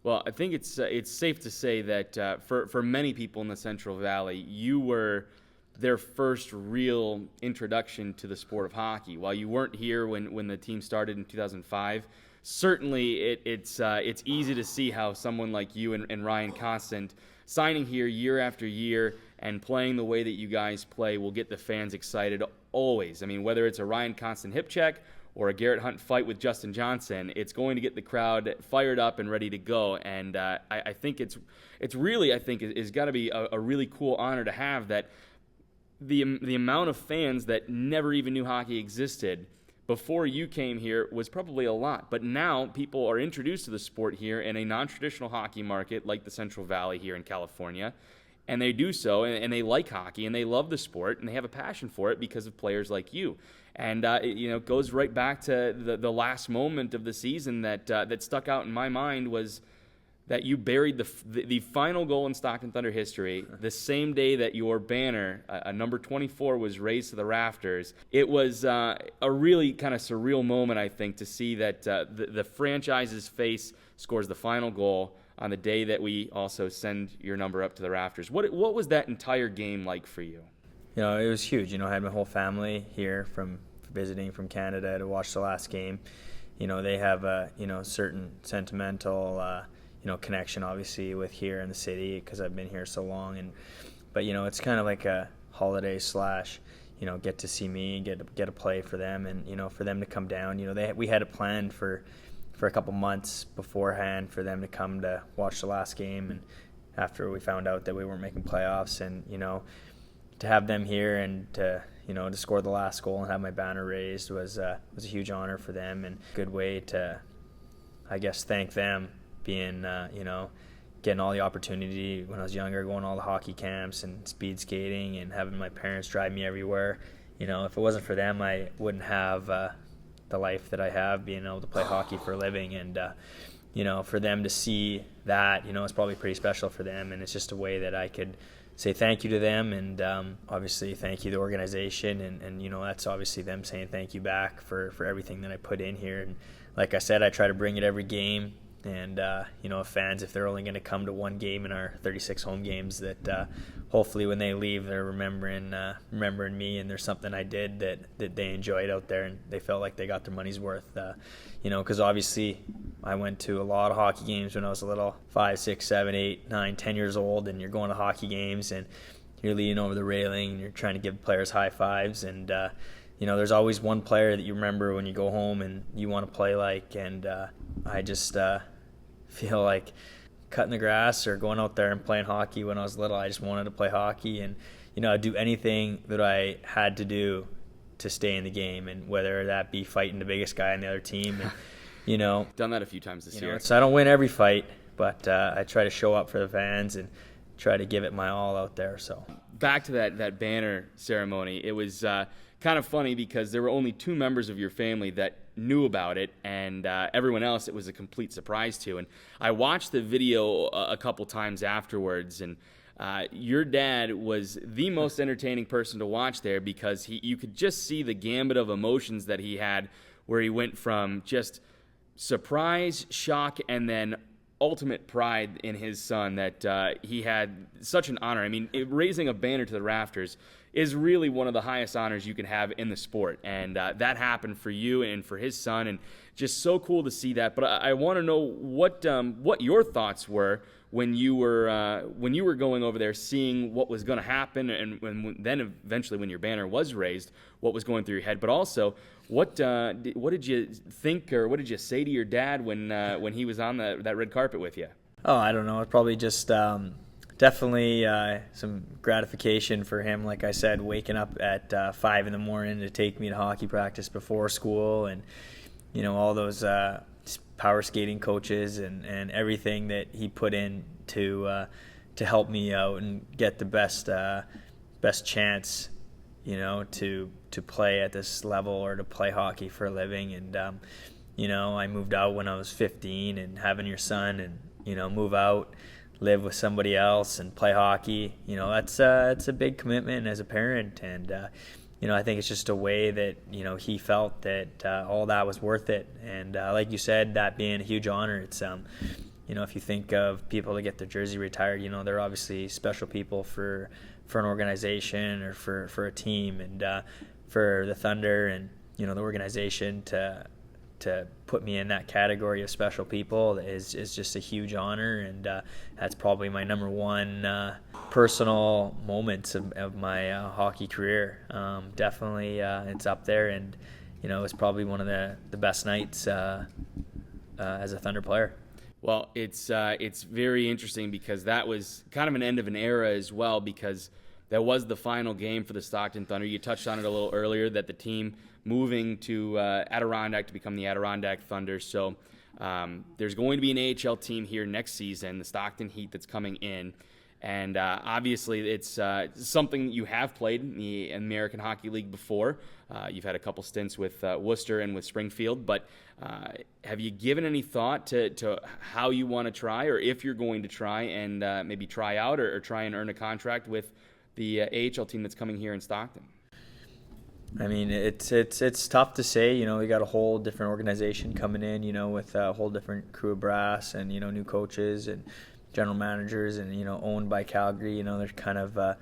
Well, I think it's safe to say that for many people in the Central Valley, you were their first real introduction to the sport of hockey. While you weren't here when the team started in 2005, certainly it's easy to see how someone like you and Ryan Constant signing here year after year and playing the way that you guys play will get the fans excited always. I mean, whether it's a Ryan Constant hip check or a Garet Hunt fight with Justin Johnson, it's going to get the crowd fired up and ready to go. And I think it's really, I think, is got to be a really cool honor to have that the amount of fans that never even knew hockey existed before you came here was probably a lot. But now people are introduced to the sport here in a non-traditional hockey market like the Central Valley here in California. And they do so, and they like hockey, and they love the sport, and they have a passion for it because of players like you. And it goes right back to the last moment of the season that stuck out in my mind was that you buried the final goal in Stockton Thunder history the same day that your banner, a number 24, was raised to the rafters. It was a really kind of surreal moment, I think, to see that the franchise's face scores the final goal on the day that we also send your number up to the rafters. What was that entire game like for you? It was huge. I had my whole family here from visiting from Canada to watch the last game. They have a certain sentimental connection obviously with here in the city because I've been here so long, but it's kind of like a holiday / get to see me and get to play for them, and for them to come down. We had it planned for a couple months beforehand for them to come to watch the last game, and after we found out that we weren't making playoffs, and to have them here and to score the last goal and have my banner raised was a huge honor for them, and a good way to, I guess, thank them being getting all the opportunity when I was younger, going to all the hockey camps and speed skating and having my parents drive me everywhere. If it wasn't for them, I wouldn't have the life that I have, being able to play hockey for a living. And for them to see that, it's probably pretty special for them, and it's just a way that I could say thank you to them, and obviously thank you to the organization, and that's obviously them saying thank you back for everything that I put in here. And like I said, I try to bring it every game. And, fans, if they're only going to come to one game in our 36 home games, that hopefully when they leave, they're remembering me, and there's something I did that they enjoyed out there, and they felt like they got their money's worth. Because obviously I went to a lot of hockey games when I was a little 5, 6, 7, 8, 9, 10 years old, and you're going to hockey games, and you're leaning over the railing, and you're trying to give players high fives, and there's always one player that you remember when you go home and you want to play like, and I just feel like cutting the grass or going out there and playing hockey when I was little. I just wanted to play hockey, and I'd do anything that I had to do to stay in the game, and whether that be fighting the biggest guy on the other team, and done that a few times this year. So I don't win every fight, but I try to show up for the fans and try to give it my all out there. So back to that banner ceremony, it was kind of funny because there were only 2 members of your family that knew about it, and everyone else it was a complete surprise to. And I watched the video a couple times afterwards, and your dad was the most entertaining person to watch there because you could just see the gambit of emotions that he had, where he went from just surprise, shock, and then ultimate pride in his son that he had such an honor. I mean, raising a banner to the rafters is really one of the highest honors you can have in the sport, and that happened for you and for his son, and just so cool to see that. But I want to know what your thoughts were when you were going over there, seeing what was going to happen, and then eventually when your banner was raised, what was going through your head. But also, what did you think, or what did you say to your dad when he was on that red carpet with you? Oh, I don't know. It's probably just definitely some gratification for him. Like I said, waking up at 5 in the morning to take me to hockey practice before school, and all those power skating coaches and everything that he put in to help me out and get the best chance, to play at this level or to play hockey for a living. And I moved out when I was 15, and having your son and move out, live with somebody else and play hockey, it's a big commitment as a parent. And I think it's just a way that he felt that all that was worth it. And like you said, that being a huge honor, it's if you think of people that get their jersey retired, they're obviously special people for an organization or for a team, and for the Thunder and the organization to put me in that category of special people is just a huge honor, and that's probably my number one personal moments of my hockey career. Definitely, it's up there, and it's probably one of the best nights as a Thunder player. Well, it's very interesting because that was kind of an end of an era as well, because that was the final game for the Stockton Thunder. You touched on it a little earlier, that the team moving to Adirondack to become the Adirondack Thunder. So there's going to be an AHL team here next season, the Stockton Heat, that's coming in. And obviously it's something you have played in the American Hockey League before. You've had a couple stints with Worcester and with Springfield, but have you given any thought to how you want to try, or if you're going to try and maybe try out or try and earn a contract with the AHL team that's coming here in Stockton? I mean, it's tough to say. We got a whole different organization coming in, with a whole different crew of brass and, new coaches and general managers, and, owned by Calgary. They're kind of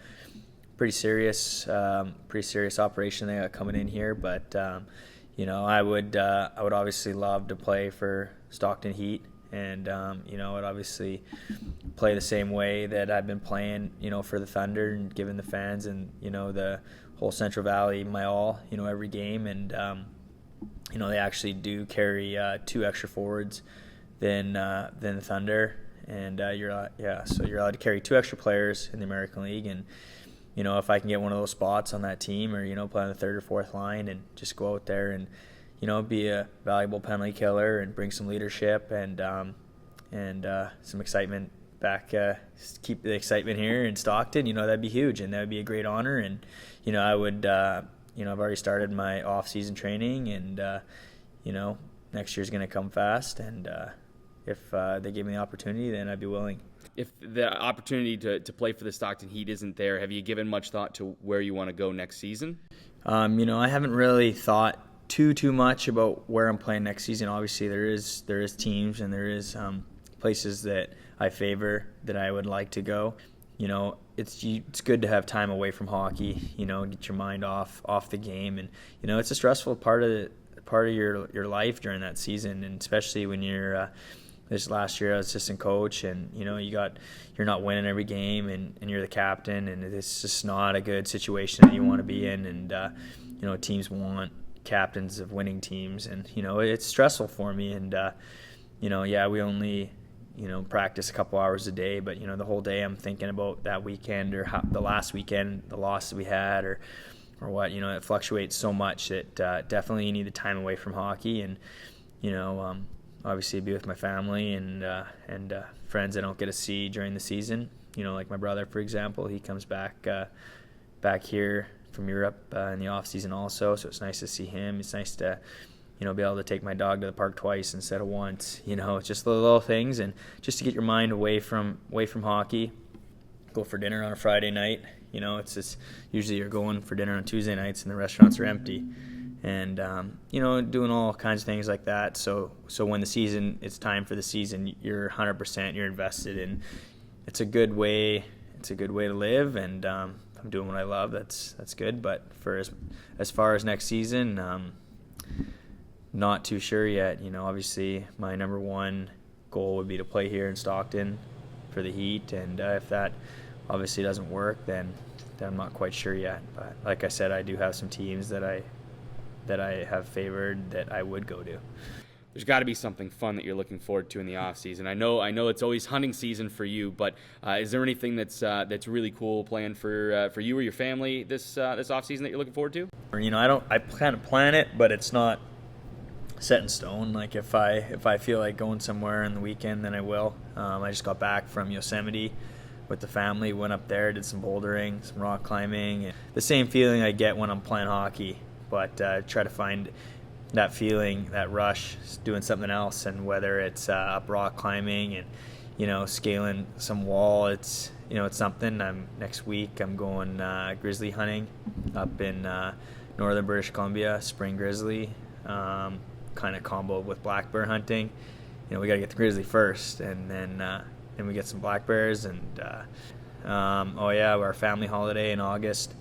pretty serious operation they got coming in here. But, I would obviously love to play for Stockton Heat. And, I'd obviously play the same way that I've been playing, for the Thunder, and giving the fans and, the whole Central Valley my all, every game. And, they actually do carry 2 extra forwards than the Thunder. And so you're allowed to carry 2 extra players in the American League. And, if I can get one of those spots on that team, or, play on the 3rd or 4th line, and just go out there and, be a valuable penalty killer and bring some leadership and some excitement back, keep the excitement here in Stockton, that'd be huge, and that would be a great honor. And, I would, I've already started my off-season training, and, next year's going to come fast, and if they give me the opportunity, then I'd be willing. If the opportunity to play for the Stockton Heat isn't there, have you given much thought to where you want to go next season? I haven't really thought too much about where I'm playing next season. Obviously, there is teams and there is places that I favor that I would like to go. It's good to have time away from hockey. Get your mind off the game, and it's a stressful part of your life during that season, and especially when you're. This last year I was assistant coach, and you're not winning every game, and you're the captain, and it's just not a good situation that you want to be in. And teams want captains of winning teams, and it's stressful for me. And we only practice a couple hours a day, but the whole day I'm thinking about that weekend, or the last weekend, the loss that we had, or what. It fluctuates so much that definitely you need the time away from hockey, and obviously be with my family and friends I don't get to see during the season. Like my brother, for example, he comes back here from Europe in the off season also, so it's nice to see him. It's nice to be able to take my dog to the park twice instead of once. It's just the little things, and just to get your mind away from hockey. Go for dinner on a Friday night. It's just usually you're going for dinner on Tuesday nights and the restaurants are empty. And doing all kinds of things like that. So when it's time for the season, you're 100%, you're invested, and it's a good way. It's a good way to live, and I'm doing what I love. That's good. But for as far as next season, not too sure yet. Obviously my number one goal would be to play here in Stockton for the Heat, and if that obviously doesn't work, then I'm not quite sure yet. But like I said, I do have some teams that I have favored that I would go to. There's got to be something fun that you're looking forward to in the off season. I know it's always hunting season for you, but is there anything that's really cool planned for you or your family this off season that you're looking forward to? I kind of plan it, but it's not set in stone. Like if I feel like going somewhere on the weekend, then I will. I just got back from Yosemite with the family, went up there, did some bouldering, some rock climbing, and the same feeling I get when I'm playing hockey. But try to find that feeling, that rush, doing something else, and whether it's up rock climbing and scaling some wall, it's something. Next week I'm going grizzly hunting up in northern British Columbia, spring grizzly, kind of combo with black bear hunting we got to get the grizzly first, and then we get some black bears, and our family holiday in August.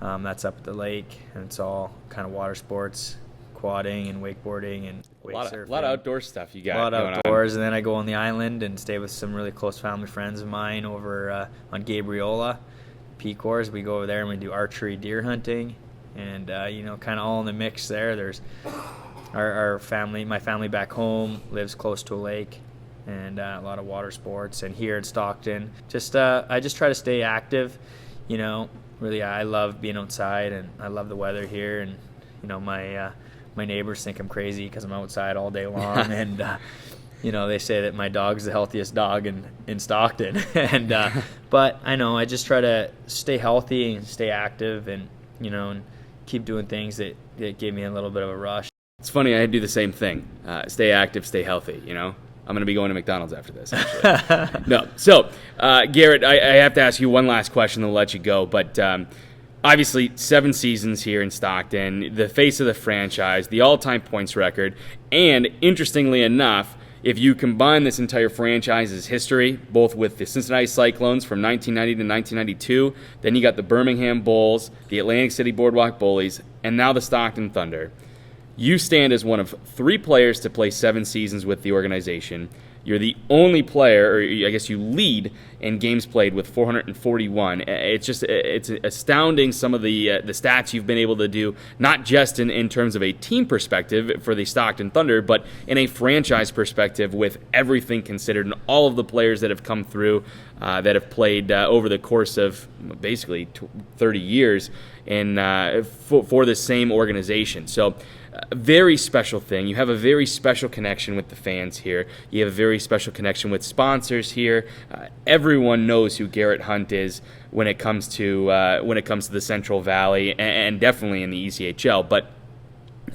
That's up at the lake, and it's all kind of water sports, quadding and wakeboarding and wake surfing. A lot of outdoor stuff you got. A lot going outdoors, on. and then I go on the island and stay with some really close family friends of mine over on Gabriola, Pecors. We go over there and we do archery, deer hunting, and kind of all in the mix there. There's our family, my family back home lives close to a lake, and a lot of water sports. And here in Stockton, I just try to stay active. Really, I love being outside, and I love the weather here. And my neighbors think I'm crazy because I'm outside all day long, and they say that my dog's the healthiest dog in Stockton. And but I know I just try to stay healthy and stay active, and and keep doing things that give me a little bit of a rush. It's funny, I do the same thing. Stay active, stay healthy, I'm going to be going to McDonald's after this, actually. No. So, Garet, I have to ask you one last question, then I'll let you go. But obviously, 7 seasons here in Stockton, the face of the franchise, the all-time points record, and interestingly enough, if you combine this entire franchise's history, both with the Cincinnati Cyclones from 1990 to 1992, then you got the Birmingham Bulls, the Atlantic City Boardwalk Bullies, and now the Stockton Thunder. You stand as one of 3 players to play 7 seasons with the organization. You're the only player, or I guess you lead in games played with 441. It's astounding some of the stats you've been able to do, not just in terms of a team perspective for the Stockton Thunder, but in a franchise perspective with everything considered and all of the players that have come through that have played over the course of basically 30 years for the same organization. So, a very special thing. You have a very special connection with the fans here. You have a very special connection with sponsors here. Everyone knows who Garet Hunt is when it comes to the Central Valley and definitely in the ECHL. But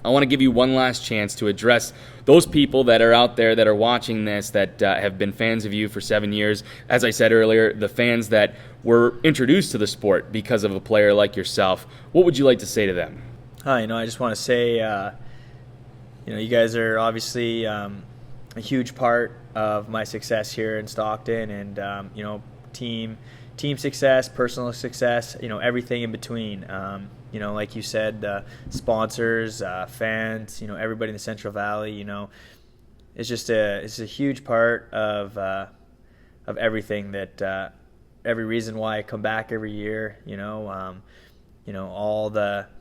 I want to give you one last chance to address those people that are out there that are watching this that have been fans of you for 7 years. As I said earlier, the fans that were introduced to the sport because of a player like yourself. What would you like to say to them? I just want to say, you guys are obviously a huge part of my success here in Stockton, and team success, personal success, everything in between. Like you said, sponsors, fans, everybody in the Central Valley, it's a huge part of everything that every reason why I come back every year. All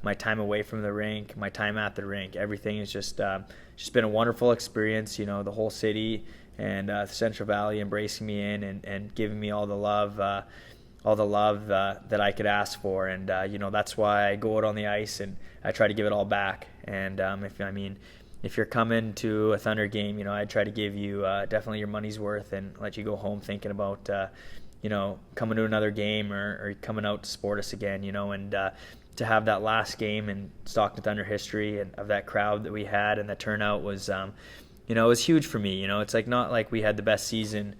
my time away from the rink, my time at the rink, everything is just been a wonderful experience. The whole city and the Central Valley embracing me in and giving me all the love that I could ask for. And that's why I go out on the ice and I try to give it all back. And if you're coming to a Thunder game, I try to give you definitely your money's worth and let you go home thinking about coming to another game or coming out to support us again, and to have that last game in Stockton Thunder history and of that crowd that we had and the turnout was, it was huge for me. It's not like we had the best season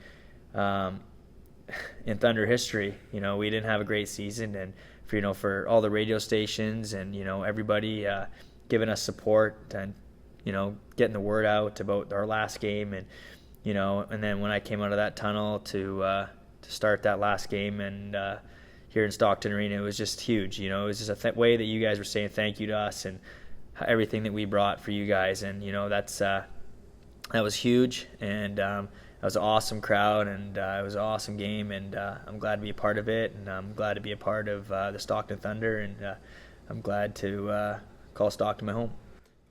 in Thunder history. We didn't have a great season, and for all the radio stations and, everybody giving us support and, getting the word out about our last game and, and then when I came out of that tunnel to start that last game and here in Stockton Arena, it was just huge. It was just a way that you guys were saying thank you to us and everything that we brought for you guys, and that was huge, and it was an awesome crowd, and it was an awesome game, and I'm glad to be a part of it, and I'm glad to be a part of the Stockton Thunder, and I'm glad to call Stockton my home.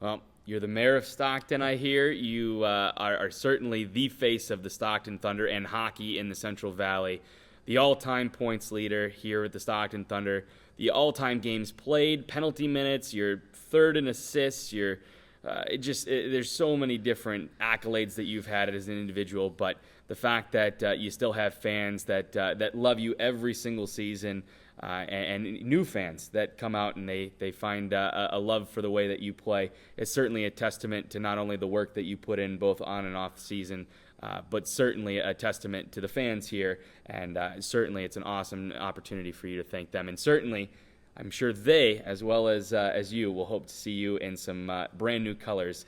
Well, you're the mayor of Stockton, I hear. You are certainly the face of the Stockton Thunder and hockey in the Central Valley. The all-time points leader here at the Stockton Thunder. The all-time games played, penalty minutes, you're third in assists. There's so many different accolades that you've had as an individual, but the fact that you still have fans that love you every single season, and new fans that come out and they find a love for the way that you play is certainly a testament to not only the work that you put in both on and off the season, but certainly a testament to the fans here, and certainly it's an awesome opportunity for you to thank them. And certainly I'm sure they, as well as you, will hope to see you in some brand new colors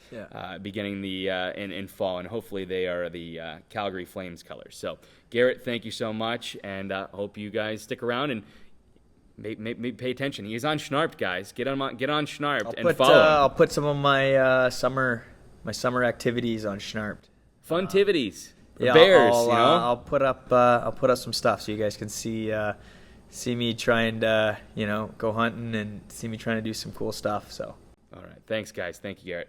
beginning in fall, and hopefully they are the Calgary Flames colors. So, Garet, thank you so much, and hope you guys stick around and maybe pay attention. He is on Schnarped, guys. Get on Schnarped and follow him. I'll put some of my summer activities on Schnarped. Funtivities. Yeah, Bears, I'll put up some stuff so you guys can see me trying to go hunting and see me trying to do some cool stuff. So. All right. Thanks, guys. Thank you, Garet.